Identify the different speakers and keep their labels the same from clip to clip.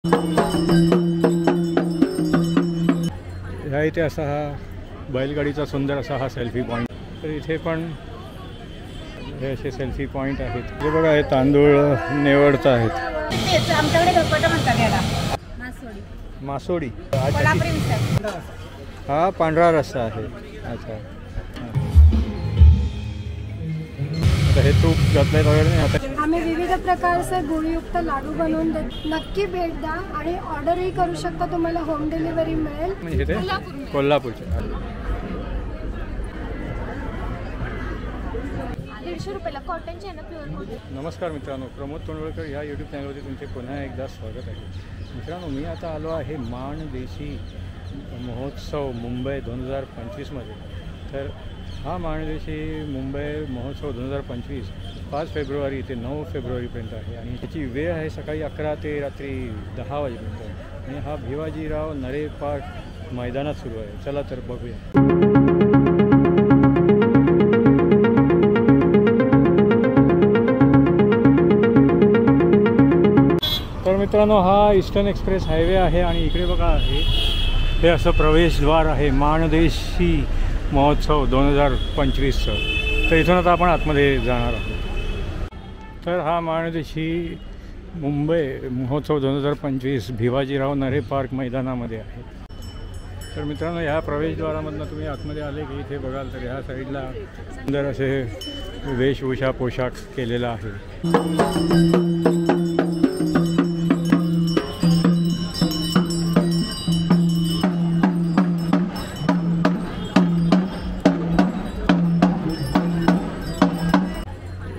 Speaker 1: ह्या इथे असा हा बैलगाडीचा सुंदर असा हा सेल्फी पॉईंट. तर इथे पण हे असे सेल्फी पॉईंट आहेत. हे बघा हे तांदूळ निवडता आहेत.
Speaker 2: आमच्याकडे धोपटा म्हणतात याला.
Speaker 1: मासोडी.
Speaker 2: कोल्हापुरी
Speaker 1: हा पांढरा रस्सा आहे. अच्छा. आता हे तूप घातलंय वगैरे नाही. आता
Speaker 3: आम्ही विविध प्रकारचे गुळयुक्त लाडू बनवून देतो. नक्की भेट द्या आणि ऑर्डरही करू शकता. तुम्हाला होम डिलिव्हरी मिळेल.
Speaker 1: म्हणजे ते कोल्हापूरचे.
Speaker 2: 150 रुपयाला कॉटनचे आहे ना प्युअर.
Speaker 1: नमस्कार मित्रांनो, प्रमोद तोंडवळकर ह्या यूट्यूब चॅनलवरती तुमचे पुन्हा एकदा स्वागत आहे. मित्रांनो, मी आता आलो आहे माणदेशी महोत्सव मुंबई 2025मध्ये. तर हा माणदेशी मुंबई महोत्सव 2025 5 फेब्रुवारी ते 9 फेब्रुवारीपर्यंत आहे आणि त्याची वेळ आहे सकाळी 11 ते रात्री 10 वाजेपर्यंत. आणि हा भिवाजीराव नरे पार्क मैदानात सुरू आहे. चला तर बघूया. तर मित्रांनो, हा ईस्टर्न एक्सप्रेस हायवे आहे आणि इकडे बघा हे असं प्रवेशद्वार आहे माणदेशी महोत्सव 2025चं. तर इथून आता आपण आतमध्ये जाणार आहोत. तर हा माणदेशी मुंबई महोत्सव 2025 भिवाजीराव नरे पार्क मैदानामध्ये आहे. तर मित्रांनो, ह्या प्रवेशद्वारामधून तुम्ही आतमध्ये आले की इथे बघाल तर ह्या साईडला सुंदर असे वेशभूषा पोशाख केलेला आहे.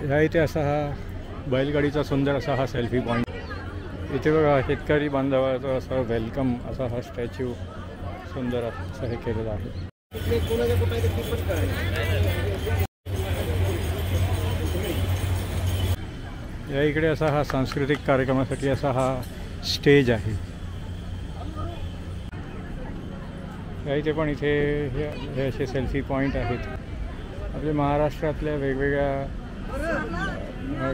Speaker 1: ह्या इथे असा हा बैलगाडीचा सुंदर असा हा सेल्फी पॉईंट. इथे बघा शेतकरी बांधवाचा असा वेलकम असा हा स्टॅच्यू सुंदर असं हे केलेलं आहे. या इकडे असा हा सांस्कृतिक कार्यक्रमासाठी असा हा स्टेज आहे. या इथे पण इथे हे असे सेल्फी पॉईंट आहेत. आपल्या महाराष्ट्रातल्या वेगवेगळ्या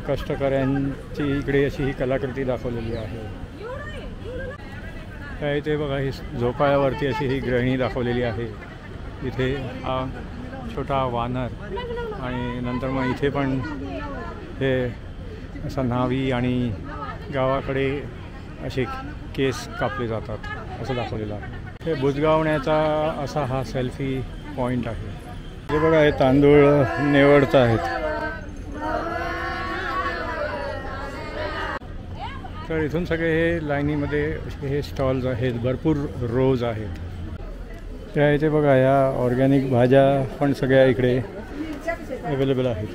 Speaker 1: कष्टकऱ्यांची इकडे अशी ही कलाकृती दाखवलेली आहे. त्या इथे बघा ही झोपाळ्यावरती अशी ही गृहिणी दाखवलेली आहे. इथे हा छोटा वानर आणि नंतर मग इथे पण हे असा न्हावी आणि गावाकडे असे केस कापले जातात असं दाखवलेलं आहे. हे बुजगावण्याचा असा हा सेल्फी पॉईंट आहे. हे बघा हे तांदूळ निवडत आहेत. तर इथून सगळे हे लाईनीमध्ये हे स्टॉल्स आहेत. भरपूर रोज आहेत. त्या इथे बघा या ऑर्गॅनिक भाज्या पण सगळ्या इकडे अवेलेबल आहेत.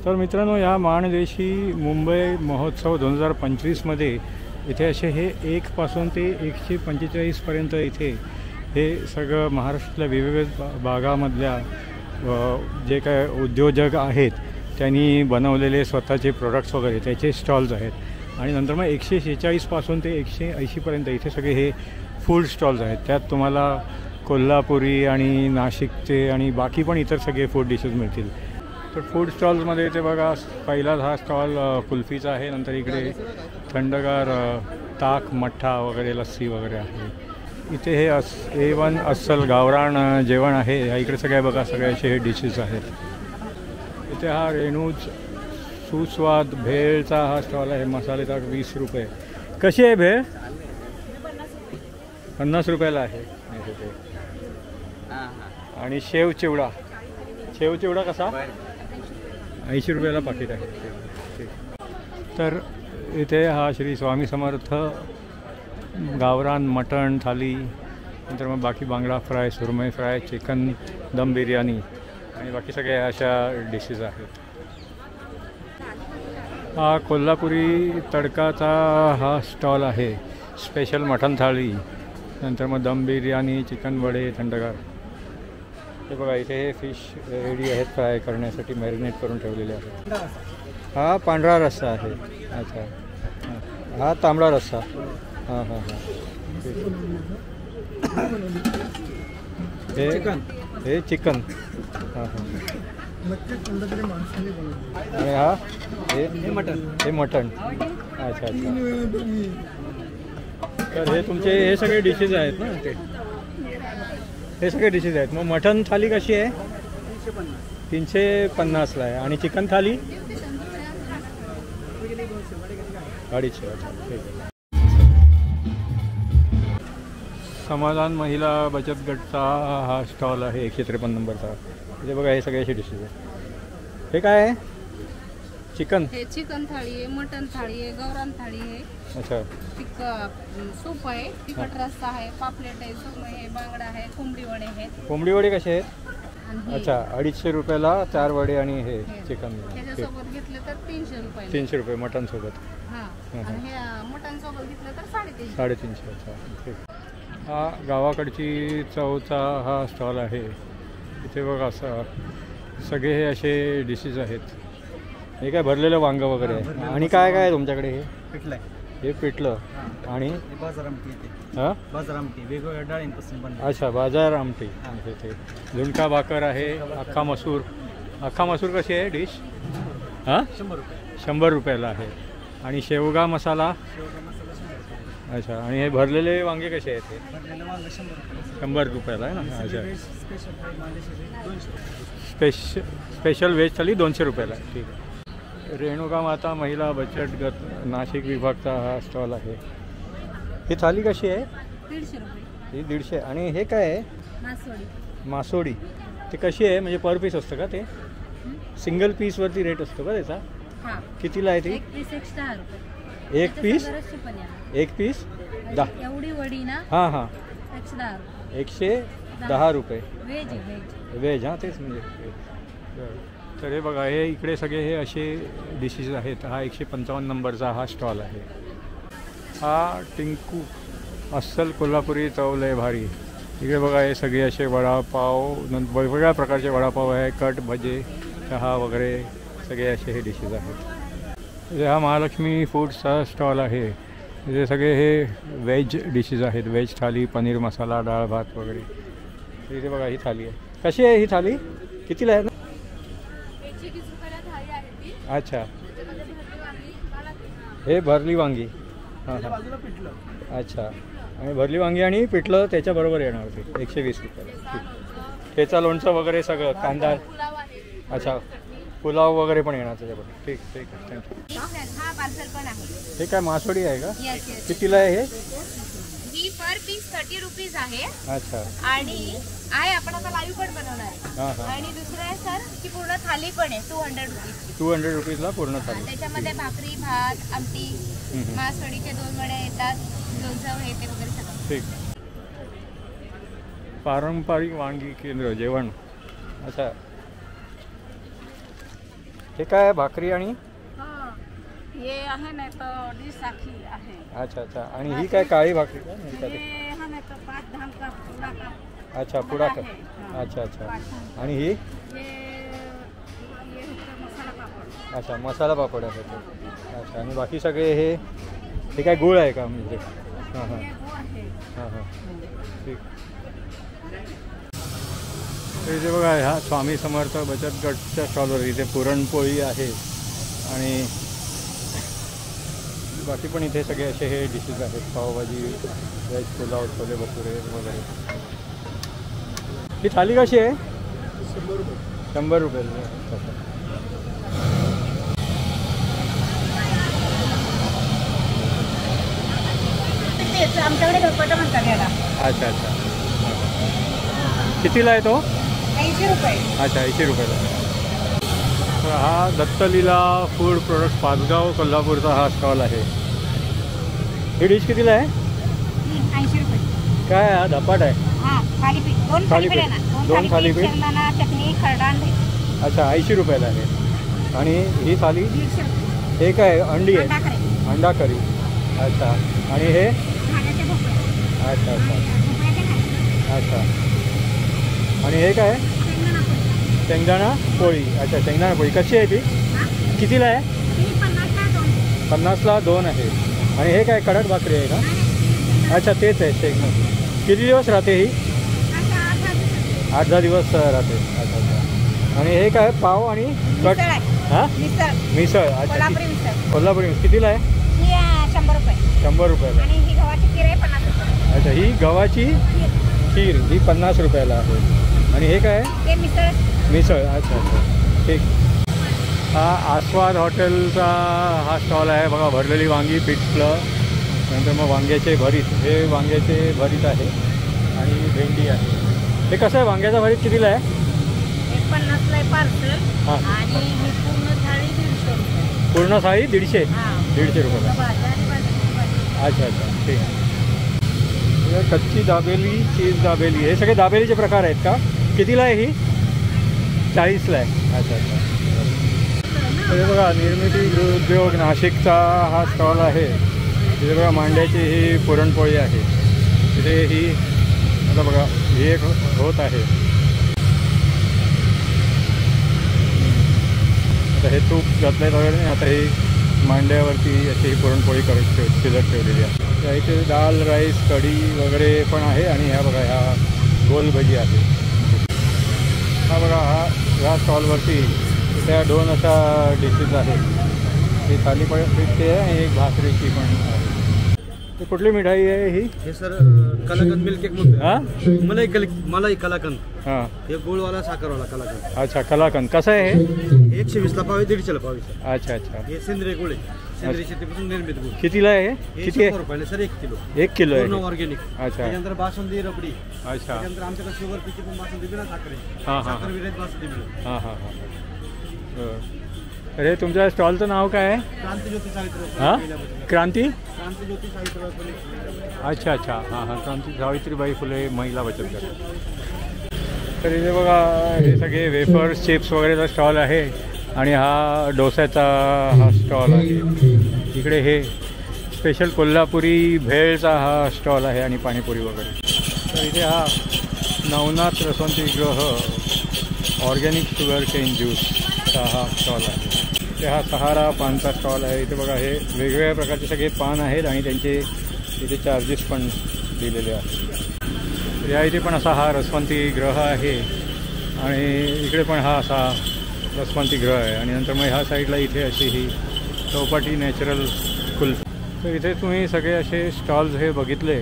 Speaker 1: तर मित्रांनो, या माणदेशी मुंबई महोत्सव 2025मध्ये इथे असे हे 1 पासून ते 145पर्यंत इथे हे सगळं महाराष्ट्रातल्या वेगवेगळ्या भागामधल्या जे काय उद्योजक आहेत त्यांनी बनवलेले स्वतःचे प्रोडक्ट्स वगैरे त्याचे स्टॉल्स आहेत. आणि नंतर मग 146 पासून ते 180पर्यंत इथे सगळे हे फूड स्टॉल्स आहेत. त्यात तुम्हाला कोल्हापुरी आणि नाशिकचे आणि बाकी पण इतर सगळे फूड डिशेस मिळतील. तर फूड स्टॉल्समध्ये इथे बघा पहिला हा स्टॉल कुल्फीचा आहे. नंतर इकडे थंडगार ताक मठ्ठा वगैरे लस्सी वगैरे आहे. इथे हे A1 अस्सल गावरान जेवण आहे. ह्या इकडे सगळ्या बघा सगळे असे हे डिशेस आहेत. इथे हा रेणूज सुस्वाद भेळचा हा स्टॉल आहे. मसाले ताक 20 रुपये. कशी आहे भेळ? 50 रुपयाला आहे. आणि शेव चिवडा कसा? 80 रुपयाला पाकिट आहे. तर इथे हा श्री स्वामी समर्थ गावरान मटण थाली, नंतर मग बाकी बांगडा फ्राय, सुरमई फ्राय, चिकन दम बिर्याणी आणि बाकी सगळ्या अशा डिशेस आहेत. हा कोल्हापुरी तडकाचा हा स्टॉल आहे. स्पेशल मटण थाळी, नंतर मग दम बिर्याणी, चिकन वडे थंडगार. हे बघा इथे हे फिश रेडी आहेत फ्राय करण्यासाठी मॅरिनेट करून ठेवलेले आहेत. हा पांढरा रस्सा आहे. अच्छा. हा तांबडा रस्सा. हां हां हां. हे चिकन. हां हां. आणि हा हे मटण. अच्छा अच्छा. तर हे तुमचे हे सगळे डिशेस आहेत ना ते, हे सगळे डिशेस आहेत. मग मटण थाली कशी आहे? 350ला आहे. आणि चिकन थाली 250. अच्छा ठीक आहे. समाधान महिला बचत गटचा हा स्टॉल आहे 153 नंबरचा. इथे बघा हे सगळे असे डिशेस आहे. हे काय आहे? चिकन.
Speaker 4: हे चिकन थाळी आहे, मटन थाळी आहे, गौरान थाळी आहे.
Speaker 1: अच्छा.
Speaker 4: सूप आहे, तिखट रस्सा आहे, पापलेट आहे, सुरमई आहे, बांगडा आहे, कोंबडी वडे आहेत.
Speaker 1: कोंबडी वडे कसे आहेत?
Speaker 4: आणि
Speaker 1: अच्छा 250 रुपयाला 4 वडे आणि हे चिकन.
Speaker 4: त्याच्यासोबत घेतलं तर 300 रुपये.
Speaker 1: 300 रुपये मटन सोबत.
Speaker 4: हां. आणि हे मटन सोबत घेतलं तर 350.
Speaker 1: 350. अच्छा ठीक. हा गावाकडची चवचा हा स्टॉल आहे. इथे बघा असं सगळे हे असे डिशेस आहेत. हे काय भरलेलं वांग वगैरे आहे. आणि काय काय आहे तुमच्याकडे? हे
Speaker 5: पिठलं आहे.
Speaker 1: हे पिठलं आणि
Speaker 5: बाजार आमटी येते.
Speaker 1: हां
Speaker 5: बाजार आमटी वेगवेगळ्या डाळींपासून बनते.
Speaker 1: अच्छा बाजार आमटी. ते झुणका भाकर आहे, अख्खा मसूर. अख्खा मसूर कशी आहे डिश? हां
Speaker 5: 100 रुपये.
Speaker 1: 100 रुपयाला आहे. आणि शेवगा मसाला. अच्छा. आणि हे भरलेले वांगे कसे आहेत? ते
Speaker 5: भरलेलं वांग 100 रुपये.
Speaker 1: 100 रुपयाला आहे ना. अच्छा.
Speaker 5: स्पेशल फ्राय मांदेशी 200 रुपये.
Speaker 1: स्पेशल व्हेज थाली 200 रुपयाला आहे. ठीक आहे. रेणुका माता महिला बचत गट नाशिक विभागचा हा स्टॉल आहे. ही थाली कशी आहे?
Speaker 4: 150 रुपये.
Speaker 1: ही 150. आणि हे काय आहे?
Speaker 4: मासवडी.
Speaker 1: मासोडी. ते कशी आहे? म्हणजे पर पीस असतं का ते? सिंगल पीसवरती रेट असतो का त्याचा?
Speaker 4: हां.
Speaker 1: कितीला आहे ती?
Speaker 4: एक पीस 110 रुपये.
Speaker 1: एक पीस?
Speaker 4: बरेचसे पण आहे.
Speaker 1: एक पीस 10.
Speaker 4: एवढी वडी ना
Speaker 1: हां हां
Speaker 4: 110 रुपये.
Speaker 1: 110 रुपये.
Speaker 4: व्हेज आहे व्हेज.
Speaker 1: व्हेज. हां तेच म्हणजे. तर हे बघा हे इकडे सगळे हे असे डिशेस आहेत. हा 155 नंबरचा हा स्टॉल आहे. हा टिंकू अस्सल कोल्हापुरी चव लय भारी. इकडे बघा हे सगळे असे वडापाव, वेगवेगळ्या प्रकारचे वडापाव आहे, कट भजे, चहा वगैरे सगळे असे हे डिशेस आहेत. इथे हा महालक्ष्मी फूडचा स्टॉल आहे. इथे सगळे हे व्हेज डिशेस आहेत. व्हेज थाली, पनीर मसाला, डाळ भात वगैरे. इथे बघा ही थाली आहे. कशी आहे ही थाली? कितीला आहे? अच्छा. हे भरली वांगी. हां हां. अच्छा. आणि भरली वांगी आणि पिठलं त्याच्याबरोबर येणार ते 120 रुपये. ठीक. ठेचा लोणचं वगैरे सगळं, कांदा. अच्छा पुलाव वगैरे पण येणार त्याच्याबरोबर. ठीक ठीक आहे. थँक्यू.
Speaker 2: हा पार्सल पण आहे.
Speaker 1: हे काय मासोडी आहे का?
Speaker 2: Yes yes.
Speaker 1: कितीला आहे हे?
Speaker 2: ही पर पीस 30 रुपीज आहे.
Speaker 1: अच्छा.
Speaker 2: आणि आहे आपण आता लाईव्ह पण बनवणार आहे.
Speaker 1: हां हां.
Speaker 2: आणि दुसरं आहे सर की पूर्ण थाली पण आहे 200 रुपीज.
Speaker 1: 200 रुपीजला पूर्ण थाली.
Speaker 2: त्याच्यामध्ये भाकरी, भात, आमटी, मासवडीचे 2 वड्या येतात, लोणचं हे ते वगैरे सगळं.
Speaker 1: ठीक. पारंपरिक वांगी केंद्र जेवण. अच्छा. हे काय भाकरी आणि
Speaker 4: हे आहे नाही तर डिश आखी आहे.
Speaker 1: अच्छा अच्छा. आणि ही काय काळी भाकरी का? नाही का ते?
Speaker 4: हे आहे नाही तर 5-10 का पुडा का.
Speaker 1: अच्छा पुडा का? अच्छा अच्छा. आणि ही?
Speaker 4: हे मसाला पापड.
Speaker 1: अच्छा मसाला पापड आहे ते. अच्छा. आणि बाकी सगळे हे काय गुळ आहे का म्हणजे? हां हां हां हां. ठीक. इथे बघा ह्या स्वामी समर्थ बचत गटच्या स्टॉलवर इथे पुरणपोळी आहे. आणि बाकी पण इथे सगळे असे हे डिशेस आहेत. पावभाजी, व्हेज पुलाव, छोले भटुरे वगैरे. ही थाली कशी आहे? 100 रुपये. 100 रुपये.
Speaker 2: आमच्याकडे धपाटा म्हणतात याला.
Speaker 1: अच्छा अच्छा. कितीला आहे तो?
Speaker 2: 80 रुपये.
Speaker 1: अच्छा 80 रुपयाला. तर हा दत्तलीला फूड प्रोडक्ट पाचगाव कोल्हापूरचा हा स्टॉल आहे. ही डिश कितीला आहे?
Speaker 2: 80 रुपये.
Speaker 1: काय हा धपाट आहे?
Speaker 2: हां थालीपीठ. 2 थालीपीठ आहे ना.
Speaker 1: 2 थालीपीठ.
Speaker 2: शेंगदाणा, चटणी, खरडांड.
Speaker 1: अच्छा 80 रुपयाला आहे. आणि ही थाली?
Speaker 2: 150 रुपये.
Speaker 1: हे काय अंडी आहे?
Speaker 2: अंडा करी.
Speaker 1: अंडा करी. अच्छा. आणि हे?
Speaker 2: खाण्याचे भोपळे.
Speaker 1: अच्छा अच्छा
Speaker 2: भोपळ्याचे खाणे.
Speaker 1: अच्छा. आणि हे काय?
Speaker 2: शेंगदाणा पोळी.
Speaker 1: शेंगदाणा पोळी. अच्छा शेंगदाणा पोळी कशी आहे ती? कितीला आहे?
Speaker 2: ही 50ला 2.
Speaker 1: 50ला 2 आहे. आणि हे काय कडक भाकरी आहे का? अच्छा तेच आहे शेंगदाणा. किती दिवस राहते ही? 8-10 दिवस राहते. अच्छा अच्छा. आणि हे काय पाव आणि कट
Speaker 2: मिसळ आहे.
Speaker 1: हां
Speaker 2: मिसळ
Speaker 1: मिसळ. अच्छा
Speaker 2: कोल्हापुरी मिसळ
Speaker 1: कोल्हापुरी मिसळ कितीला आहे?
Speaker 2: ही 100 रुपये
Speaker 1: 100 रुपयाला.
Speaker 2: आणि ही गव्हाची खीर आहे 50 रुपये.
Speaker 1: अच्छा ही गव्हाची खीर ही 50 रुपयाला आहे. आणि हे काय
Speaker 2: ते मिसळ
Speaker 1: मिसळ. अच्छा अच्छा ठीक. हा आस्वाद हॉटेलचा हा स्टॉल आहे बघा. भरलेली वांगी पिठलं, नंतर मग वांग्याचे भरीत. हे वांग्याचे भरीत आहे आणि भेंडी आहे. हे कसं आहे वांग्याचा भरीत कितीला आहे?
Speaker 2: 50ला आहे पार्सल.
Speaker 1: हां
Speaker 2: आणि ही पूर्ण थाळी 150 रुपये.
Speaker 1: पूर्ण थाळी 150
Speaker 2: हां
Speaker 1: रुपयाला.
Speaker 2: भाज्या आणि भाजी.
Speaker 1: अच्छा अच्छा ठीक आहे. हे कच्ची दाबेली, चीज दाबेली, हे सगळे दाबेलीचे प्रकार आहेत का? कितीला आहे ही? 40ला आहे. अच्छा अच्छा. हे बघा निर्मिती गृहोद्योग नाशिकचा हा स्टॉल आहे. तिथे बघा मांड्याची ही पुरणपोळी आहे. तिथे ही आता बघा ही एक होत आहे. आता हे तूप घातलं वगैरे. आता ही मांड्यावरती अशी ही पुरणपोळी शिजत ठेवलेली आहे. त्या इथे दाल राईस कढी वगैरे पण आहे. आणि ह्या बघा ह्या गोल भजी आहे. हा बघा ह्या स्टॉलवरती त्या 2 अशा डिशेस आहेत. ही थालीपीठची आहे आणि एक भाकरीची पण आहे. ते कुठली मिठाई आहे ही?
Speaker 5: हे सर कलाकंद मिल्क केक म्हणतो.
Speaker 1: हां
Speaker 5: मलाई कलाकंद.
Speaker 1: हां
Speaker 5: हे गोळवाला साखरवाला कलाकंद.
Speaker 1: अच्छा कलाकंद. कसं आहे हे?
Speaker 5: 120ला पाव आहे, 150ला पाव आहे सर.
Speaker 1: अच्छा अच्छा.
Speaker 5: हे सेंद्रिय गुळ आहे. सेंद्रिय शेतीपासून निर्मित गुळ.
Speaker 1: कितीला आहे हे?
Speaker 5: हे
Speaker 1: किती आहे?
Speaker 5: 100 रुपयाला सर 1 किलो.
Speaker 1: 1 किलो आहे
Speaker 5: पूर्ण
Speaker 1: हे?
Speaker 5: ऑर्गॅनिक.
Speaker 1: अच्छा
Speaker 5: त्याच्यानंतर बासुंदी रबडी.
Speaker 1: अच्छा.
Speaker 5: त्याच्यानंतर आमच्याकडे शुगर पिची पण बासुंदी बिना साखर आहे.
Speaker 1: हां हां
Speaker 5: साखर विरहित बासुंदी मिळेल.
Speaker 1: हां हां हां. अरे तुमच्या स्टॉलचं नाव काय आहे?
Speaker 5: क्रांतिज्योती सावित्रीबाई
Speaker 1: हां
Speaker 5: फुले.
Speaker 1: क्रांती.
Speaker 5: क्रांतिज्योती सावित्रीबाई फुले.
Speaker 1: अच्छा अच्छा हां हां. क्रांती सावित्रीबाई फुले महिला बचत गट. तर इथे बघा हे सगळे वेफर्स चिप्स वगैरेचा स्टॉल आहे. आणि हा डोस्याचा हा स्टॉल आहे. इकडे हे स्पेशल कोल्हापुरी भेळचा हा स्टॉल आहे आणि पाणीपुरी वगैरे. तर इथे हा नवनाथ रसवंतीगृह ऑर्गॅनिक शुगर केन ज्यूसचा हा स्टॉल आहे. इथे हा सहारा पानचा स्टॉल आहे. इथे बघा हे वेगवेगळ्या प्रकारचे सगळे पान आहेत आणि त्यांचे इथे चार्जेस पण दिलेले आहेत. या इथे पण असा हा रसवंतीगृह आहे आणि इकडे पण हा असा रसवंतीगृह आहे. आणि नंतर मग ह्या साईडला इथे अशी ही चौपाटी नॅचरल कुल्फी. तर इथे तुम्ही सगळे असे स्टॉल्स हे बघितले.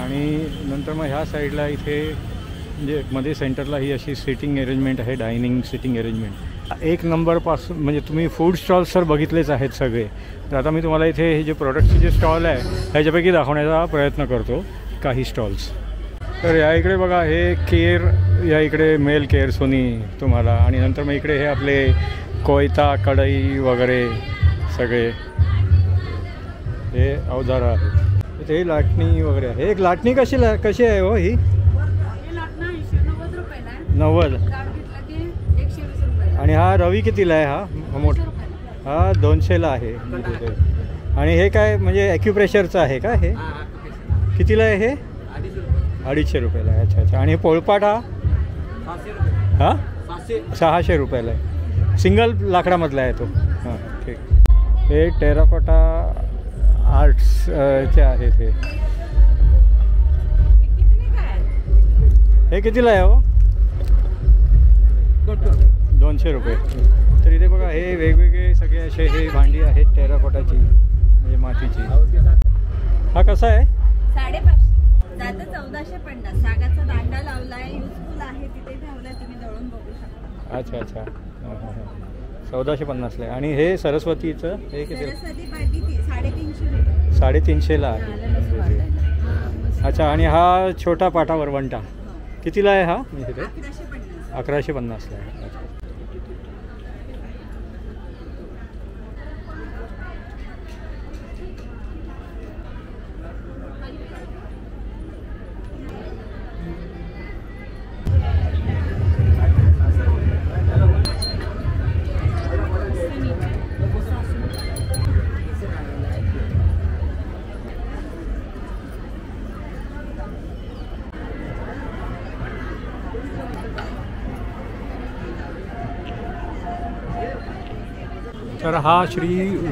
Speaker 1: आणि नंतर मग ह्या साईडला इथे म्हणजे मध्ये सेंटरला ही अशी सिटिंग अरेंजमेंट आहे. डायनिंग सिटिंग अरेंजमेंट 1 नंबरपासून म्हणजे तुम्ही फूड स्टॉल्स तर बघितलेच आहेत सगळे. तर आता मी तुम्हाला इथे हे जे प्रोडक्टचे जे स्टॉल आहे ह्याच्यापैकी दाखवण्याचा प्रयत्न करतो काही स्टॉल्स. तर या इकडे बघा हे केर, या इकडे मेल केर सोनी तुम्हाला. आणि नंतर मग इकडे हे आपले कोयता कढई वगैरे सगळे हे अवजारं आहेत. इथे लाटणी वगैरे आहे. एक लाटणी कशी आहे हो ही? 90. आणि हा रवी कितीला आहे? हा मोठा हा 200ला आहे. आणि हे काय म्हणजे ॲक्युप्रेशरचं आहे का हे? कितीला आहे हे? 250 रुपयाला आहे. अच्छा अच्छा. आणि हे पोळपाट हा? हां 600 रुपयाला आहे. सिंगल लाकडामधला आहे तो. हां ठीक. हे टेराकोटा आर्ट्सचे आहेत. हे कितीला आहे हो? 200 रुपये. तर इथे बघा हे वेगवेगळे सगळे असे हे भांडी आहेत टेराकोटाची म्हणजे मातीची. हा कसा आहे?
Speaker 2: 550. जातं 1450. सागाचा दांडा लावलाय, युजफुल आहे. तिथे ठेवलाय, तुम्ही जवळून बघू शकता.
Speaker 1: अच्छा अच्छा. हां हां हां. 1450ला आहे. आणि हे सरस्वतीचं हे किती?
Speaker 2: सरस्वती पाटी 350 रुपये.
Speaker 1: 350ला आहे. अच्छा. आणि हा छोटा पाटा वरवंटा कितीला आहे हा? 1150ला आहे. अच्छा. तर हा श्री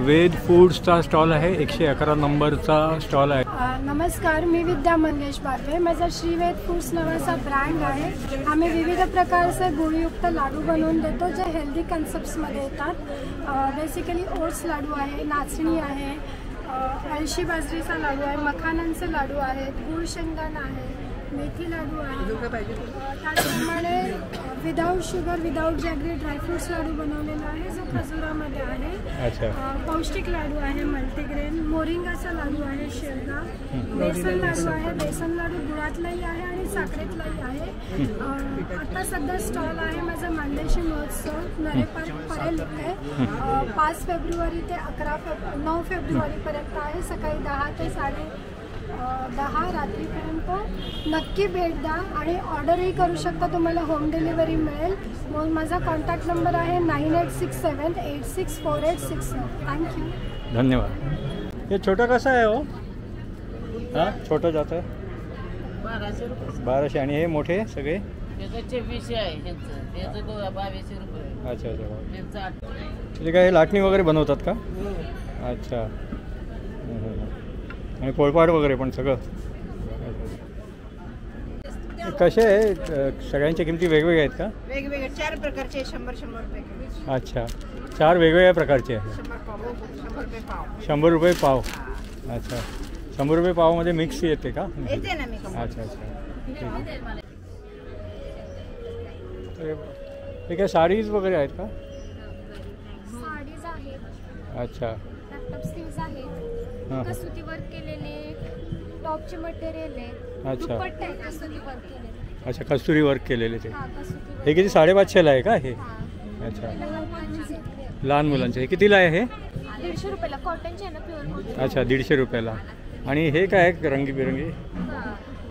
Speaker 1: वेद फूड्सचा स्टॉल आहे, 111 नंबरचा स्टॉल आहे.
Speaker 3: नमस्कार, मी विद्या मंगेश बापे. माझा श्रीवेद फूड्स नावाचा ब्रँड आहे. आम्ही विविध प्रकारचे गुळयुक्त लाडू बनवून देतो जे हेल्दी कन्सेप्ट्समध्ये येतात. बेसिकली ओट्स लाडू आहे, नाचणी आहे, अळशी बाजरीचा लाडू आहे, मखानांचे लाडू आहेत, गुळ शेंगदाणा आहे, मेथी लाडू आहे. त्याचप्रमाणे without sugar without jaggery dry fruits laddu बनवलेला आहे जो खजुरामध्ये आहे. पौष्टिक लाडू आहे, मल्टीग्रेन, मोरिंगाचा लाडू आहे, शेवगा, बेसन लाडू आहे. बेसन लाडू गुळातलाही आहे आणि साखरेतलाही आहे. आता सध्या स्टॉल आहे माझा मानदेशी महोत्सव नरे पार्क परेल इथे 5 फेब्रुवारी ते 9 फेब्रुवारीपर्यंत आहे. सकाळी 10 ते 10:30 रात्रीपर्यंत नक्की भेट द्या आणि ऑर्डरही करू शकता. तुम्हाला होम डिलिव्हरी मिळेल. मग माझा कॉन्टॅक्ट नंबर आहे 9867864867. थँक्यू.
Speaker 1: धन्यवाद. हे छोटं कसं आहे हो? हां, छोटं जातं आहे
Speaker 6: 1200 रुपये.
Speaker 1: 1200. आणि हे मोठे सगळे
Speaker 6: त्याचं 2400 आहे, त्याचं 2200 रुपये.
Speaker 1: अच्छा अच्छा.
Speaker 6: त्यांचं 8.
Speaker 1: म्हणजे काय लाटणी वगैरे बनवतात का? अच्छा. आणि पोळपाट वगैरे पण सगळं. कसे आहे? सगळ्यांच्या किमती वेगवेगळ्या आहेत का?
Speaker 2: वेगवेगळे 4 प्रकारचे 100-100 रुपये.
Speaker 1: अच्छा, 4 वेगवेगळ्या प्रकारचे आहे. 100 रुपये पाव. अच्छा, 100 रुपये पावमध्ये मिक्स येते का?
Speaker 2: येते ना मी.
Speaker 1: अच्छा अच्छा. हे काय साडीज वगैरे आहेत का?
Speaker 3: साडीज आहेत,
Speaker 1: अच्छा.
Speaker 3: लॅपटॉप स्लीव्ज आहेत,
Speaker 1: हां.
Speaker 3: कसुती वर्क केलेले टॉपचे मटेरियल आहे.
Speaker 1: अच्छा.
Speaker 3: दुपट्टे आहे कसुती वर्क केलेले.
Speaker 1: अच्छा, कस्तुरी वर्क केलेले ते.
Speaker 3: हां, कसुती वर्क.
Speaker 1: हे किती? 550ला आहे का हे?
Speaker 3: हां.
Speaker 1: अच्छा.
Speaker 3: लहान मुलांचे आहेत.
Speaker 1: लहान मुलांचे हे कितीला आहे हे?
Speaker 3: 150 रुपयाला. कॉटनचे आहे ना, प्युअर कॉटन.
Speaker 1: अच्छा, 150 रुपयाला. आणि हे काय आहे रंगीबिरंगी?
Speaker 3: हां,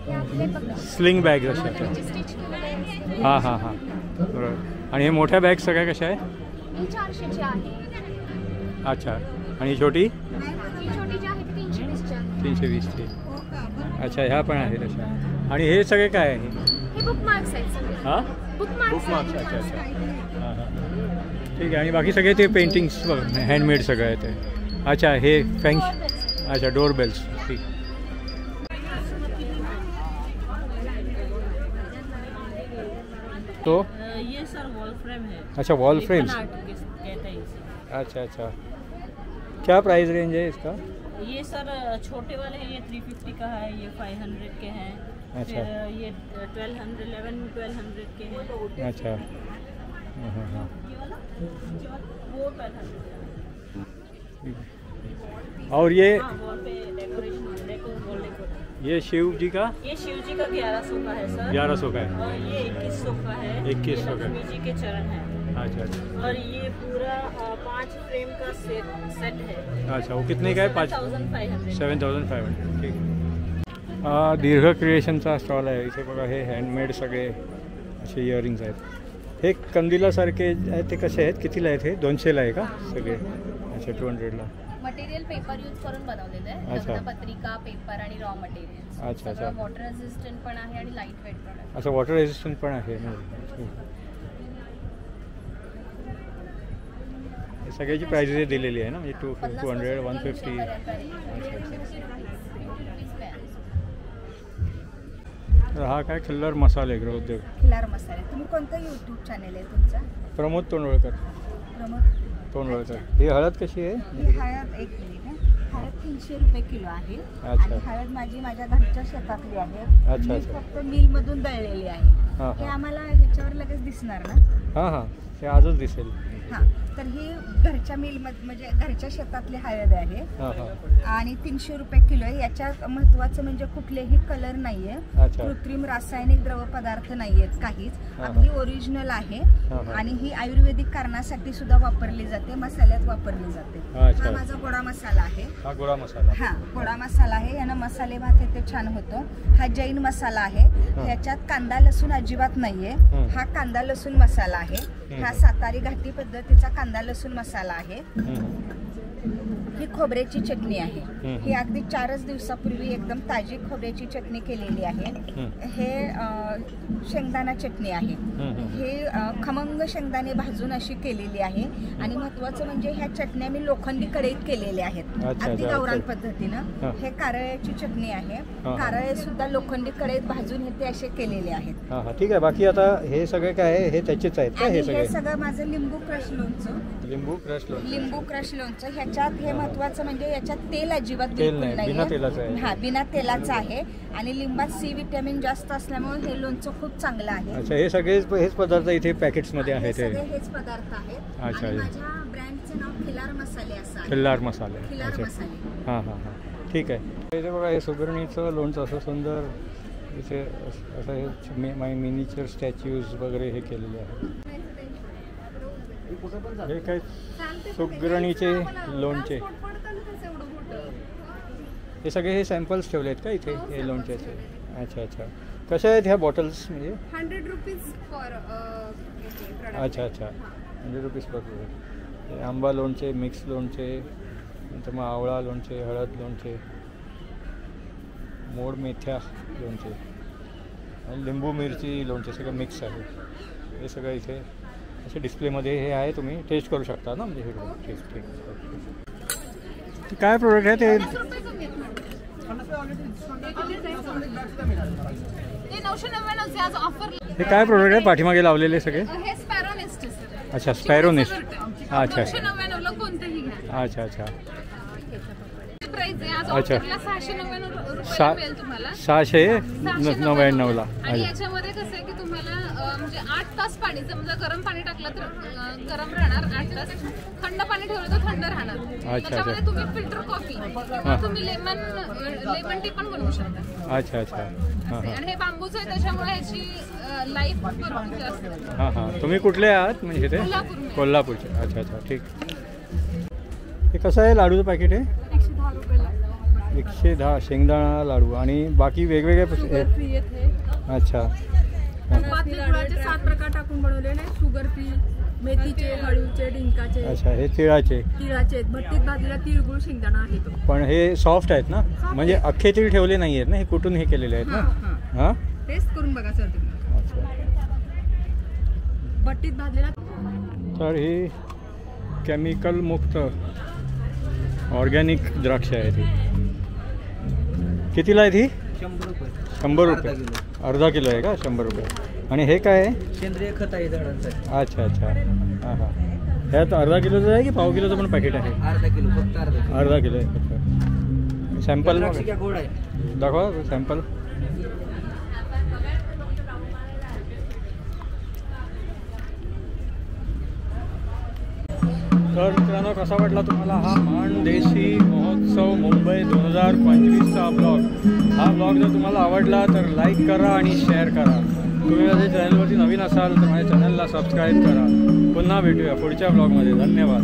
Speaker 3: हे आपले बघा
Speaker 1: स्लिंग बॅग अशा.
Speaker 3: स्टिच केलेले.
Speaker 1: हां हां हां, बरोबर. आणि हे मोठ्या बॅग सगळ्या कशा आहे?
Speaker 3: ही 400ची आहे.
Speaker 1: अच्छा. आणि छोटी?
Speaker 3: ही छोटी जी आहे ती 320ची आहे.
Speaker 1: 320ची. अच्छा, ह्या पण आहेत अशा. आणि हे सगळे काय आहे?
Speaker 3: हे बुकमार्क्स आहेत सगळे.
Speaker 1: हां,
Speaker 3: बुकमार्क्स.
Speaker 1: बुकमार्क्स. अच्छा अच्छा. हां हां, ठीक आहे. आणि बाकी सगळे ते पेंटिंग्स हँडमेड सगळं आहे ते. अच्छा, हे फॅन्स. अच्छा, डोरबेल्स. ठीक. तो
Speaker 6: ये सर वॉल फ्रेम है.
Speaker 1: अच्छा, वॉल फ्रेम्स.
Speaker 6: कहते हैं इसे.
Speaker 1: अच्छा अच्छा. क्या प्राइस रेंज है इसका?
Speaker 6: ये सर छोटे वाले हैं, ये 350 का है, ये 500 के हैं.
Speaker 1: अच्छा.
Speaker 6: फिर ये 1200 के हैं.
Speaker 1: अच्छा. हाँ हाँ हाँ.
Speaker 6: वो 1200
Speaker 1: और ये
Speaker 6: हाँ, वॉल पे डेकोरेशन वॉल डेकोर.
Speaker 1: ये शिव जी का?
Speaker 6: ये शिव जी का 1100 का है सर.
Speaker 1: 1100 का है.
Speaker 6: और ये 2100 का है.
Speaker 1: 2100 का.
Speaker 6: ये लक्ष्मी जी के चरण है.
Speaker 1: अच्छा अच्छा.
Speaker 6: और ये पूरा 5 फ्रेम का सेट है.
Speaker 1: अच्छा, वो कितने का है?
Speaker 6: 7500.
Speaker 1: 7500. ठीक. हा दीर्घ क्रिएशनचा स्टॉल आहे. इथे बघा हे हँडमेड सगळे असे इयरिंग्स आहेत. हे कंदिलासारखे आहेत ते कसे आहेत? कितीला आहेत हे? 200ला आहे का सगळे? अच्छा, 200ला.
Speaker 4: मटेरियल पेपर यूज करून बनवलेलं आहे.
Speaker 1: अच्छा.
Speaker 4: लग्नपत्रिका, पेपर आणि रॉ मटेरियल.
Speaker 1: अच्छा अच्छा.
Speaker 4: वॉटर रेझिस्टंट पण आहे आणि लाईट वेट पण आहे.
Speaker 1: अच्छा, वॉटर रेजिस्टंट पण आहे. हे सगळ्याची प्राइस दिलेली आहे ना, म्हणजे 200, 150. तर हा काय खिल्लार मसाले गृहोद्योग.
Speaker 2: खिलार मसाले. तुम्ही कोणतं यूट्यूब चॅनल आहे तुमचा?
Speaker 1: प्रमोद तोंडवळकर.
Speaker 2: प्रमोद
Speaker 1: तोंडवळकर. ही हळद कशी आहे?
Speaker 2: ही हळद 1 मिनिट आहे. हळद 300 रुपये किलो आहे.
Speaker 1: अच्छा.
Speaker 2: आणि हळद माझ्या घरच्या शेतातली आहे.
Speaker 1: अच्छा,
Speaker 2: मी
Speaker 1: अच्छा.
Speaker 2: फक्त मिलमधून दळलेली आहे.
Speaker 1: हां
Speaker 2: हे
Speaker 1: हां
Speaker 2: आम्हाला ह्याच्यावर लगेच दिसणार ना.
Speaker 1: हां हां, ते आजच दिसेल.
Speaker 2: हां, तर ही घरच्या मिलमध्ये म्हणजे घरच्या शेतातली हळद आहे.
Speaker 1: हां हां.
Speaker 2: आणि 300 रुपये किलो आहे. याच्यात महत्त्वाचं म्हणजे कुठलेही कलर नाही आहे,
Speaker 1: अच्छा.
Speaker 2: कृत्रिम रासायनिक द्रव पदार्थ नाही आहेत काहीच.
Speaker 1: हां.
Speaker 2: अगदी ओरिजिनल आहे.
Speaker 1: हां.
Speaker 2: आणि ही आयुर्वेदिक कारणासाठी सुद्धा वापरली जाते, मसाल्यात वापरली जाते.
Speaker 1: अच्छा.
Speaker 2: हा माझा गोडा मसाला आहे.
Speaker 1: हा गोळा मसाला.
Speaker 2: हा गोडा मसाला आहे. यानं मसाले भात येते छान होतो. हा जैन मसाला आहे. ह्याच्यात कांदा लसूण अजिबात नाहीये. हा कांदा लसूण मसाला आहे. हा सातारी घाटी पद्धतीचा कांदा लसूण मसाला आहे. ही खोबऱ्याची चटणी आहे. ही अगदी 4च दिवसापूर्वी एकदम ताजी खोबऱ्याची चटणी केलेली आहे. हे शेंगदाणा चटणी आहे. हे खमंग शेंगदाणे भाजून अशी केलेली आहे. आणि महत्वाचं म्हणजे ह्या चटण्या मी लोखंडी कढईत केलेल्या आहेत अगदी गावरान पद्धतीनं. हे कारळ्याची चटणी आहे. कारळे सुद्धा लोखंडी कढईत भाजून हे ते असे केलेले आहेत.
Speaker 1: ठीक आहे. बाकी आता हे सगळे काय आहे, हे त्याचेच आहेत का?
Speaker 2: हे सगळं माझं लिंबू क्रश लोणचं.
Speaker 1: लिंबू क्रश लोणचं ह्याच्यात हे महत्वाचं म्हणजे याच्यात तेल अजिबात बिलकुल नाही, बिना तेलाचं आहे. हा, बिना तेलाचं आहे. आणि लिंबात C विटॅमिन जास्त असल्यामुळे हे लोणचं खूप चांगलं आहे. अच्छा, हे सगळे हेच पदार्थ इथे पॅकेट्स मध्ये आहेत.
Speaker 2: सगळे हेच पदार्थ आहेत.
Speaker 1: अच्छा,
Speaker 2: आणि माझ्या ब्रँडचे नाव खिलार मसाले असं आहे.
Speaker 1: खिल्लार मसाले.
Speaker 2: खिलार मसाले.
Speaker 1: हां हां हां, ठीक आहे. इथे बघा, हे सुगरणीचं लोणचं असं सुंदर इथे असं हे मिनिचर स्टॅच्यूज वगैरे हे केलेले आहेत. हे काय सुगरणीचे लोणचे, हे सगळे हे सॅम्पल्स ठेवले आहेत का इथे हे लोणच्याचे? अच्छा अच्छा. कशा आहेत ह्या बॉटल्स? म्हणजे
Speaker 4: 100 रुपीज फॉर.
Speaker 1: अच्छा अच्छा, 100 रुपीज पर प्रोडक्ट. हे आंबा लोणचे, मिक्स लोणचे, नंतर मग आवळा लोणचे, हळद लोणचे, मोड मेथ्या लोणचे आणि लिंबू मिरची लोणचे, सगळं मिक्स आहे. हे सगळं इथे असे डिस्प्लेमध्ये हे आहे, तुम्ही टेस्ट करू शकता ना. म्हणजे हे ठीक ठीक. काय प्रोडक्ट आहे ते?
Speaker 4: 999 आज ऑफर.
Speaker 1: हे काय प्रोडक्ट आहे पाठीमागे लावलेले सगळे?
Speaker 4: हे स्पॅरो नेस्ट.
Speaker 1: अच्छा, स्पॅरो नेस्ट. अच्छा
Speaker 4: 999 ला कोणतेही घ्या.
Speaker 1: अच्छा अच्छा.
Speaker 4: प्राइस आहे आज
Speaker 1: अच्छा.
Speaker 4: ऑफरला 699 रुपयाला मिळेल तुम्हाला.
Speaker 1: 699 ला.
Speaker 4: आणि याच्यामध्ये कसं आहे की तुम्हाला म्हणजे 8 तास पाणी, समजा गरम पाणी टाकलं तर गरम राहणार 8 तास, थंड पाणी ठेवलं तर थंड राहणार. त्याच्यामध्ये तुम्ही फिल्टर कॉफी किंवा तुम्ही लेमन टी पण बनवू शकता.
Speaker 1: अच्छा अच्छा.
Speaker 4: आणि हे बांबूचं आहे त्याच्यामुळे ह्याची लाईफ भरपूर जास्त.
Speaker 1: हां हां. तुम्ही कुठले आहात म्हणजे ते? कोल्हापूरचे. अच्छा अच्छा, ठीक. हे कसं आहे लाडूचं पॅकेट? आहे
Speaker 3: 110 रुपयाला.
Speaker 1: 110 शेंगदाणा लाडू आणि बाकी वेगवेगळे. अच्छा.
Speaker 3: गुळाचे 7 प्रकार टाकून बनवलेले. शुगर फ्री, मेथीचे, हळूचे, डिंकाचे.
Speaker 1: अच्छा, हे तिळाचे
Speaker 3: भट्टीत भाजीला तिळगुळ शेंगदाणा आहे तो.
Speaker 1: पण हे सॉफ्ट आहेत ना, म्हणजे अख्खे तीळ ठेवले नाही आहेत ना, हे कुठून हे केलेले आहेत ना? हां,
Speaker 3: टेस्ट करून बघा सर तुम्ही.
Speaker 1: अच्छा.
Speaker 3: भट्टीत भाजलेला.
Speaker 1: तर ही केमिकल मुक्त ऑर्गॅनिक द्राक्ष आहे. ती कितीला आहे? ती 100 रुपये. अर्धा किलो आहे का? 100 रुपये. आणि हे काय आहे?
Speaker 7: सेंद्रिय खत आहे झाडांसाठी.
Speaker 1: अच्छा अच्छा. हां हां. ह्यात अर्धा किलोचं आहे की पाव किलोचं पण पॅकेट आहे?
Speaker 7: अर्धा किलो, फक्त
Speaker 1: अर्धा किलो आहे फक्त. सॅम्पल
Speaker 7: गोड आहे,
Speaker 1: दाखवा सॅम्पल. तर मित्रांनो, कसा वाटला तुम्हाला हा माणदेशी महोत्सव मुंबई 2025चा ब्लॉग? हा ब्लॉग जर तुम्हाला आवडला तर लाईक करा आणि शेअर करा. तुम्ही माझ्या चॅनलवरती नवीन असाल तर माझ्या चॅनलला सबस्क्राईब करा. पुन्हा भेटूया पुढच्या ब्लॉगमध्ये. धन्यवाद.